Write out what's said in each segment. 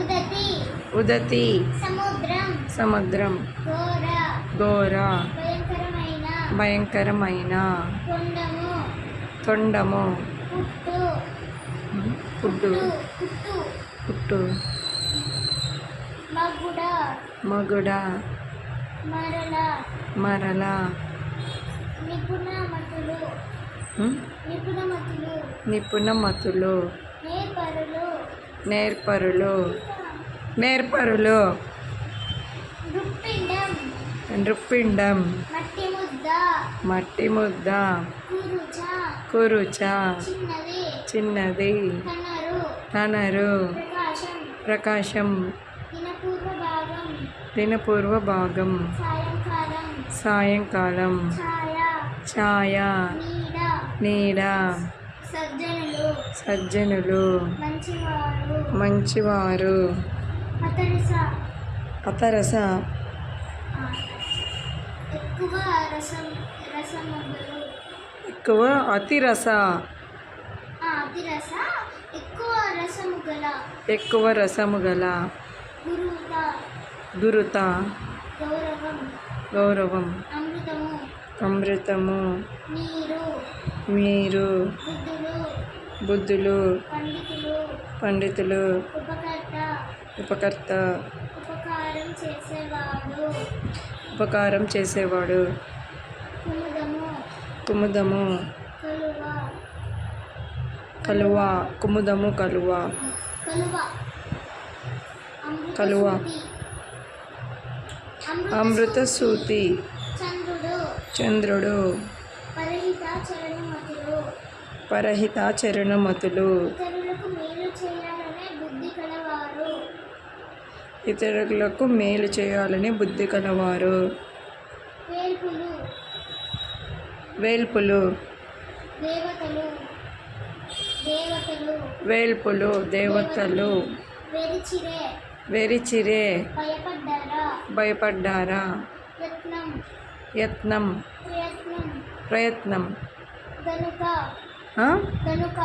ఉదతి ఉదతి సముద్రం సముద్రం ఘోర ఘోర భయంకరమైన భయంకరమైన తొండము తొండము పుట్టు పుట్టు పుట్టు పుట్టు మగుడ మగుడ మరల మరల నిపుణమతులు నిపుణమతులు నిపుణమతులు నేర్పరులు నేర్పరులు నేర్పరులు నృప్పిండం నృప్పిండం మట్టి ముద్ద మట్టి ముద్ద కురుచ కురుచ చిన్నది చిన్నది కనరు తనరు ప్రకాశం ప్రకాశం దినపూర్వ భాగం దినపూర్వ భాగం సాయంకాలం సాయంకాలం ఛాయ ఛాయ నీడ నీడ సజ్జనులు సజ్జనులు మంచివారు మంచివారు అతరస అతరస ఎక్కువ రసములు ఎక్కువ అతిరస అతిరస ఎక్కువ రసము గల ఎక్కువ రసము గల గురుత గురుత గౌరవం గౌరవం అమృతము అమృతము నీరు మీరు బుద్ధులు బుద్ధులు పండితులు పండితులు ఉపకర్త ఉపకర్త ఉపకారం చేసేవాడు ఉపకారం చేసేవాడు కుముదము కుముదము కలువ కలువ కుముదము కలువ కలువ కలువ అమృత సూతి చంద్రుడు చంద్రుడు పరహిత చరణమతులు పరహిత చరణమతులు ఇతరులకు మేలు చేయాలనే బుద్ధి కలవారు ఇతరులకు మేలు చేయాలని బుద్ధి కలవారు వేల్పులు వేల్పులు దేవతలు దేవతలు వేల్పులు దేవతలు వెరిచిరే వెరిచిరే భయపడ్డారా భయపడ్డారా యత్నం యత్నం ప్రయత్నం ప్రయత్నం ధనుక ఆ? ధనుక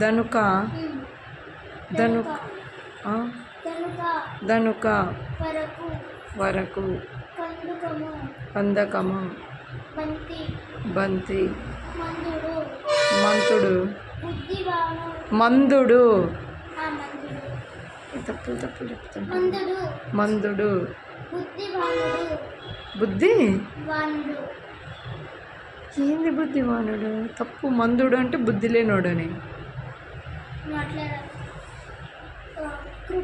ధనుక ధనుక ఆ? ధనుక ధనుక వరకు వరకు కందుకము కందకము బంతి బంతి మందుడు మంతుడు బుద్ధివాను మందుడు మందుడు తప్పులు తప్పులు చెప్తాను మందుడు మందుడు బుద్ధివానుడు బుద్ధి వానుడు ఏంది బుద్ధివానుడు తప్పు మందుడు అంటే బుద్ధి లేనోడని మాట్లాడారు